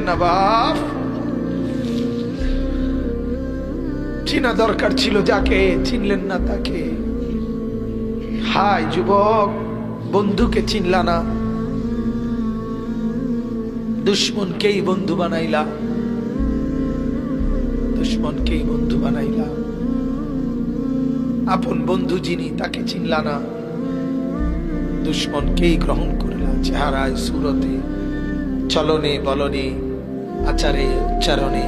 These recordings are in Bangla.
না বাপ, চিনা দরকার ছিল যাকে, চিনলেন না তাকে। হায় যুবক, বন্ধুকে চিনলা না, দুশ্মনকেই বন্ধু বানাইলা, দুশ্মনকেই বন্ধু বানাইলা। আপন বন্ধু যিনি তাকে চিনলা না, দুশ্মনকেই গ্রহণ করলা। চেহারায়, সুরতে, চলনে বলনে, আচারে উচ্চারণে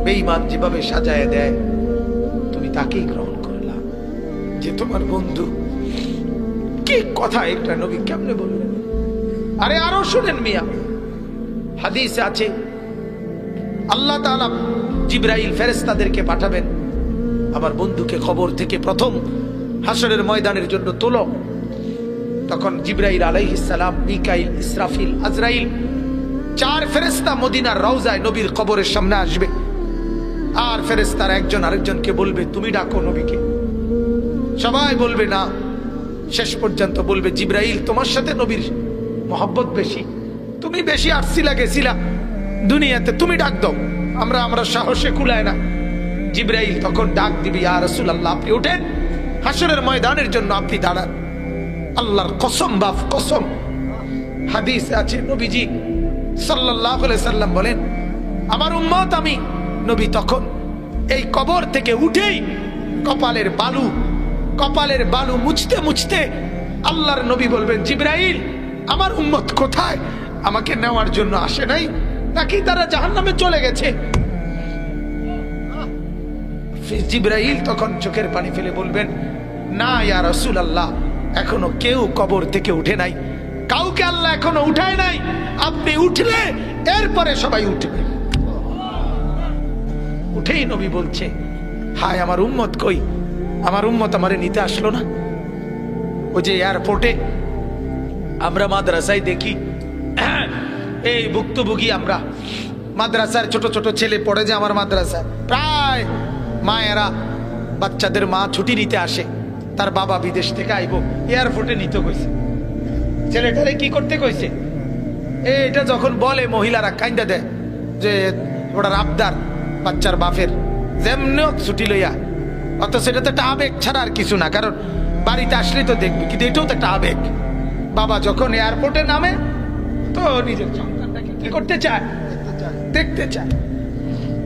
বেঈমান যেভাবে সাজায় দেয়, তুমি তাকেই গ্রহণ করলা যে তোমার বন্ধু। কি কথা একটা নবী কেমনে বললেন! আরে আরো শুনেন মিয়া, হাদিসে আছে আল্লাহ তাআলা জিবরাইল ফেরেশতাদেরকে পাঠাবেন, আমার বন্ধুকে খবর থেকে প্রথম হাসরের ময়দানের জন্য তোলো। তখন জিবরাইল আলাইহিস সালাম, মিকাইল, ইসরাফিল, আজরাইল, 4 ফেরেশতা মদিনার রওজায় নবীর কবরের সামনে আসবে। আর ফেরেশতারা একজন আরেকজনকে বলবে, তুমি ডাকো নবীকে। সবাই বলবে না। শেষ পর্যন্ত বলবে, জিবরাইল তোমার সাথে নবীর মহব্বত বেশি, তুমি বেশি আসছিলা গেছিলা দুনিয়াতে, তুমি ডাক দাও, আমরা সাহসে কুলায় না। জিবরাইল তখন ডাক দিবে, ইয়া রাসূলুল্লাহ আপনি ওঠেন, হাসরের ময়দানের জন্য আপনি দাঁড়ান। আল্লাহর কসম বাপ কসম, হাদিস আছে নবীজি সাল্লাল্লাহু আলাইহি সাল্লাম বলেন, আমার উম্মত আমি নবী তখন এই কবর থেকে উঠেই কপালের বালু মুছতে মুছতে আল্লাহর নবী বলবেন, জিবরাইল আমার উম্মত কোথায়? আমাকে নেওয়ার জন্য আসে নাই নাকি তারা জাহান্নামে চলে গেছে? জিবরাইল তখন চোখের পানি ফেলে বলবেন, না ইয়া রাসূলুল্লাহ, এখনো কেউ কবর থেকে উঠে নাই, কাউকে আল্লাহ এখনো উঠায় নাই, আপনি উঠলে এরপরে সবাই উঠবে। উঠেই নবী বলছে, হায় আমার উম্মত কই? আমার উম্মত আমারে নিতে আসলো না। ওই যে এয়ারপোর্টে আমরা মাদ্রাসায় দেখি, এই ভুক্তভোগী আমরা মাদ্রাসার ছোট ছোট ছেলে পড়ে, যে আমার মাদ্রাসায় প্রায় মায়েরা বাচ্চাদের মা ছুটি নিতে আসে, তার বাবা বিদেশ থেকে আইব, এয়ারপোর্টে নিতে কইছে। ছেলেটারে কি করতে কইছে? এটা যখন বলে মহিলারা কাইন্দা দেয় যে ওটার আবদার বাচ্চার বাপের, যেমন ছুটি লইয়া, অত সেটা তো একটা আবেগ ছাড়া আর কিছু না, কারণ বাড়িতে আসলেই তো দেখবি, কিন্তু এটাও তো একটা আবেগ। বাবা যখন এয়ারপোর্টে নামে তো নিজের সন্তানটাকে কি করতে চায়? দেখতে চায়।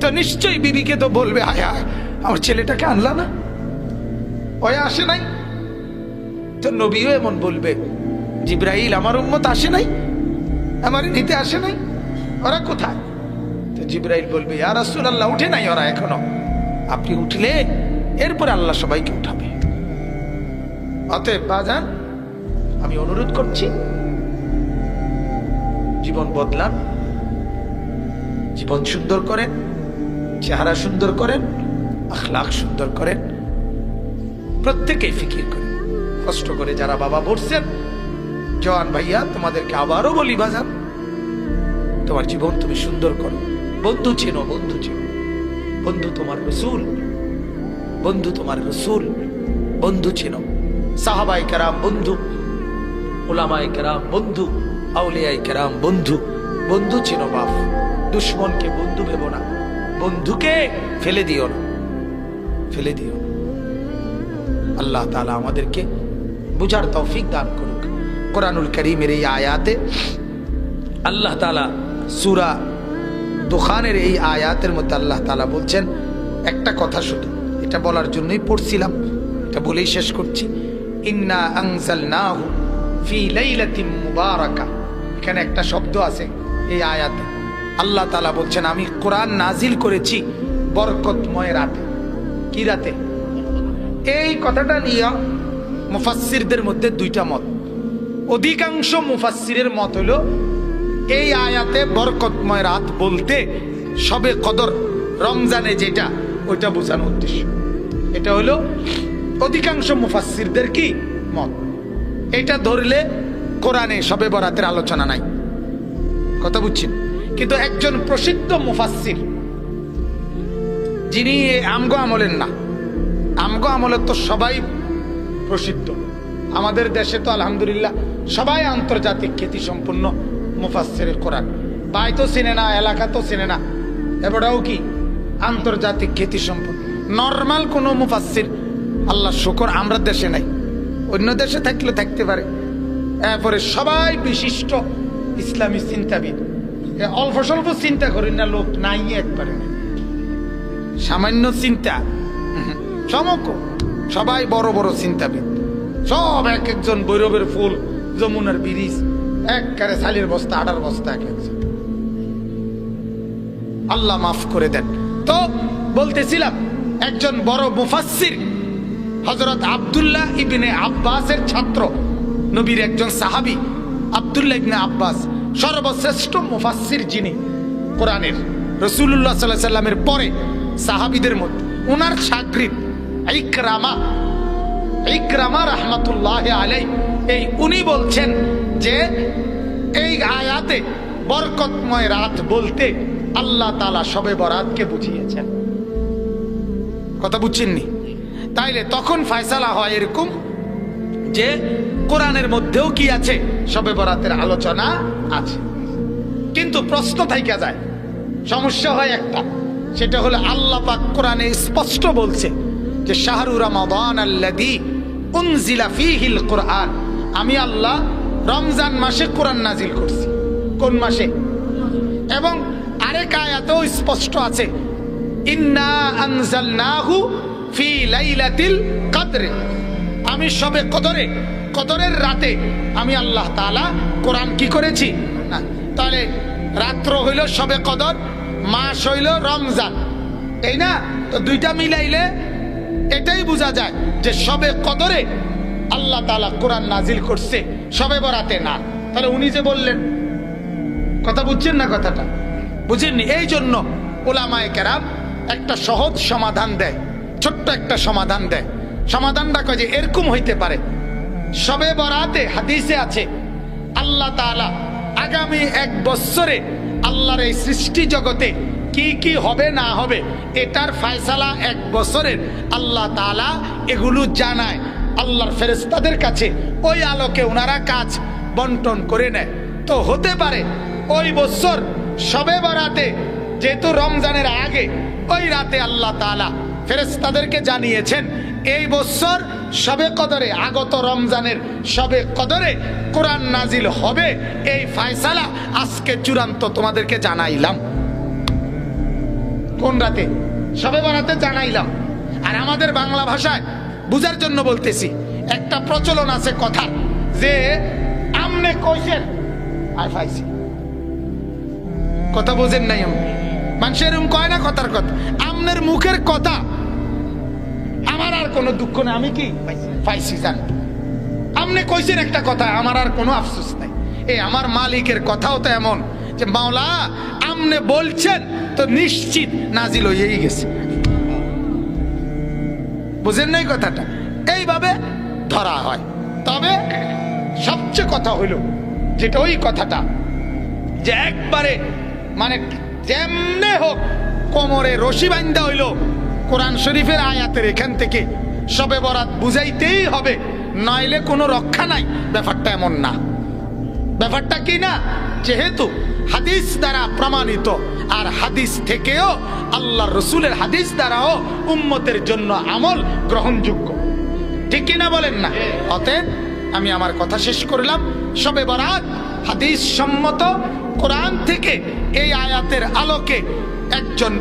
তো নিশ্চয়ই বিবিকে তো বলবে, হায় হায় আমার ছেলেটাকে আনলা না, ওই আসে নাই। তো নবীও এমন বলবে, জিবরাইল আমার উম্মত আসে নাই, আমার নিতে আসে নাই, ওরা কোথায়? তো জিবরাইল বলবে, ইয়া রাসূলুল্লাহ উঠে নাই ওরা এখনো, আপনি উঠলে এরপরে আল্লাহ সবাইকে উঠাবে। অতএব বাজান, আমি অনুরোধ করছি, জীবন বদলান, জীবন সুন্দর করেন, চেহারা সুন্দর করেন, আখলাক সুন্দর করেন, প্রত্যেকেই ফিকির করেন। কষ্ট করে যারা বাবা বলছেন, জওয়ান ভাইয়া তোমাদেরকে আবারও বলি, বাজান তোমার জীবন তুমি সুন্দর করো। বন্ধু চেনো, বন্ধু চেনো, বন্ধু তোমার রাসূল, বন্ধু তোমার রাসূল, বন্ধু চেনো। সাহাবায়ে কেরাম বন্ধু, উলামায়ে কেরাম বন্ধু, আউলিয়ায়ে কেরাম বন্ধু, বন্ধু চেনো বাপ। দুশ্মনকে বন্ধু ভেবো না, বন্ধুকে ফেলে দিও না, ফেলে দিও। আল্লাহ তাআলা আমাদেরকে বুঝার তৌফিক দান করুক। কোরআনুল কারীমের এই আয়াতে আল্লাহ তাআলা সূরা দুখানের এই আয়াতের মধ্যে আল্লাহ তাআলা বলছেন একটা কথা, শুধু এটা বলার জন্যই পড়ছিলাম, এটা বলেই শেষ করছি। ইন্না আনজালনাহু ফি লাইলাতিন মুবারাকা, এখানে একটা শব্দ আছে এই আয়াতে। আল্লাহ তাআলা বলছেন, আমি কোরআন নাজিল করেছি বরকতময় রাতে। কি রাতে? এই কথাটা নিয়ে মুফাসসিরদের মধ্যে দুইটা মত। অধিকাংশ মুফাসসিরের মত হলো এই আয়াতে বরকতময় রাত বলতে শবে কদর, রমজানে যেটা, ওইটা বোঝানোর উদ্দেশ্য। এটা হলো অধিকাংশ মুফাসসিরদের কি মত। এটা ধরলে কোরআনে শবে বরাতের আলোচনা নাই, কথা বুঝছেন? কিন্তু একজন প্রসিদ্ধ মুফাসসির, যিনি আমগো আমলের না, আমগো আমলের তো সবাই প্রসিদ্ধ, আমাদের দেশে তো আলহামদুলিল্লাহ সবাই আন্তর্জাতিক খ্যাতি সম্পন্ন মুফাসসিরে কোরআন। ভাই তো চিনে না, এলাকা তো চিনে না, এবারও কি আন্তর্জাতিক খ্যাতি সম্পন্ন নর্মাল কোনো মুফাসসির আল্লাহ শুকর আমরা দেশে নাই, অন্য দেশে থাকলে থাকতে পারে। এরপরে সবাই বিশিষ্ট ইসলামী চিন্তাবিদ, অল্প স্বল্প চিন্তা করি না লোক নাই একবারে, সামান্য চিন্তা সমক, সবাই বড় বড় চিন্তাবিদ, সব এক একজন বৈরবের ফুল, যমুনার ব্রিজ, একবারে সালের বস্তা, আটার বস্তা এক একজন। আল্লাহ মাফ করে দেন। তো বলতেছিলাম একজন বড় মুফাসসির হযরত আব্দুল্লাহ ইবনে আব্বাসের ছাত্র, নবীর একজন সাহাবী আব্দুল্লাহ ইবনে আব্বাস, সর্বশ্রেষ্ঠ মুফাসসির যিনি কোরআনের, রাসূলুল্লাহ সাল্লাল্লাহু আলাইহি সাল্লামের পরে সাহাবীদের মধ্যে ওনার শাগরিদ ইকরামা রাহমাতুল্লাহি আলাইহি, এই উনি বলছেন যে এই আয়াতে বরকতময় রাত বলতে আল্লাহ তাআলা শবে বরাতকে বুঝিয়েছেন। কথা বুঝছেননি? তাইলে তখন ফয়সালা হয় এরকম যে কোরআনের মধ্যেও কি আছে, শবে বরাতের আলোচনা আছে। কিন্তু প্রশ্ন থাইকা যায়, সমস্যা হয় একটা, সেটা হলো আল্লাহ পাক কোরআনে স্পষ্ট বলছে যে শাহরু রমাদান আল্লাযী উনজিলা ফীহিল কুরআন, আমি আল্লাহ রমজান মাসে কোরআন নাজিল করছি। কোন মাসে? এবং আরেক আয়াতেও স্পষ্ট আছে, ইন্না আনজালনাহু ফি লাইলাতিল কদর, আমি শবে কদরে, কদরের রাতে আমি আল্লাহ তাআলা কোরআন কি করেছি না। তাহলে রাত্র হইল শবে কদর, মাস হইল রমজান, তাই না? তো দুইটা মিলাইলে এটাই বোঝা যায় যে শবে কদরে আল্লাহ তাআলা কোরআন নাজিল করছে, শবে বরাতে না। তাহলে উনি যে বললেন, কথা বুঝছেন না? কথাটা বুঝেননি? এই জন্য উলামায়ে কেরাম একটা সহজ সমাধান দেয়, ছোট্ট একটা সমাধান দেয়। সমাধানটা কয় যে এরকম হইতে পারে, শবে বরাতে হাদিসে আছে আল্লাহ তাআলা আগামী 1 বছরে আল্লাহর এই সৃষ্টি জগতে কি কি হবে না হবে এটার ফয়সালা 1 বছরের আল্লাহ তাআলা এগুলো জানায় আল্লাহর ফেরেশতাদের কাছে, ওই আলোকে ওনারা কাজ বন্টন করে নেয়। তো হতে পারে ওই বছর শবে বরাতে, যেহেতু রমজানের আগে, ওই রাতে আল্লাহ তাআলা ফেরেশতাদেরকে জানিয়েছেন এই বছর শবে কদরে, আগত রমজানের শবে কদরে কোরআন নাজিল হবে, এই ফয়সালা আজকে চূড়ান্ত তোমাদেরকে জানাইলাম। কোন রাতে? শবে বরাতে জানাইলাম। আর আমাদের বাংলা ভাষায় বুঝার জন্য বলতেছি, একটা প্রচলন আছে কথা, যে আমনে কইছেন আই পাইছি। কথা বোঝেন নাই? মানুষের এরকম কয় না কথার কথা, আমনের মুখের কথা, আমার আর কোনো দুঃখ নেই, আমি কি পাইছি জান। আমনে কইছেন একটা কথা, আমার আর কোনো আফসোস নাই। এই আমার মালিকের কথাও তো এমন যে মাওলা আমনে বলছেন তো নিশ্চিত নাজিল হয়েই গেছে। বুঝেন নাই কথাটা? এইভাবে ধরা হয়। তবে সবচেয়ে কথা হইল যেটা, ওই কথাটা যে একবারে মানে যেমনে হোক কোমরে রশি বান্ধা হইল কোরআন শরীফের আয়াতের এখান থেকে শবে বরাত বুঝাইতেই হবে, নইলে কোনো রক্ষা নাই। ব্যাপারটা এমন না। ব্যাপারটা কি না, যেহেতু হাদিস দ্বারা প্রমাণিত, আর হাদিস থেকেও আল্লাহ রসুলের হাদিস দ্বারাও উম্মতের জন্য আমল গ্রহণযোগ্য, ঠিক কিনা বলেন না? অতএব আমি আমার কথা শেষ করলাম। শবে বরাত হাদিস সম্মত, কোরআন থেকে এই আয়াতের আলোকে একজন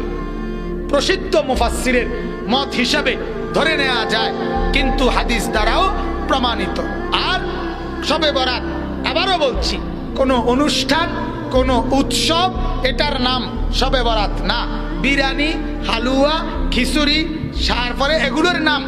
প্রসিদ্ধ মুফাসসিরের মত হিসাবে ধরে নেওয়া যায়, কিন্তু হাদিস দ্বারাও প্রমাণিত। আর শবে বরাত, আবারও বলছি, কোনো অনুষ্ঠান, কোনো উৎসব, এটার নাম শবে বরাত না। বিরিয়ানি, হালুয়া, খিচুড়ি, তারপরে এগুলোর নাম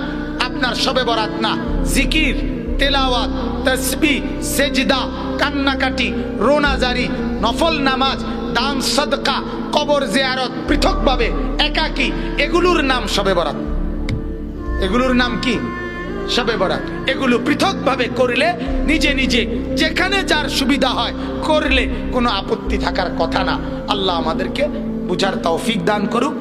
আপনার শবে বরাত না। জিকির, তেলাওয়াত, তাসবিহ, সেজদা, কান্নাকাটি, রোনাজারি, নফল নামাজ, দান সদকা, কবর জিয়ারত পৃথকভাবে, একাকী, এগুলোর নাম শবে বরাত। এগুলোর নাম কি? শবে বরাত। এগুলো পৃথকভাবে করলে, নিজে নিজে যেখানে যার সুবিধা হয় করলে কোনো আপত্তি থাকার কথা না। আল্লাহ আমাদেরকে বুঝার তৌফিক দান করুক।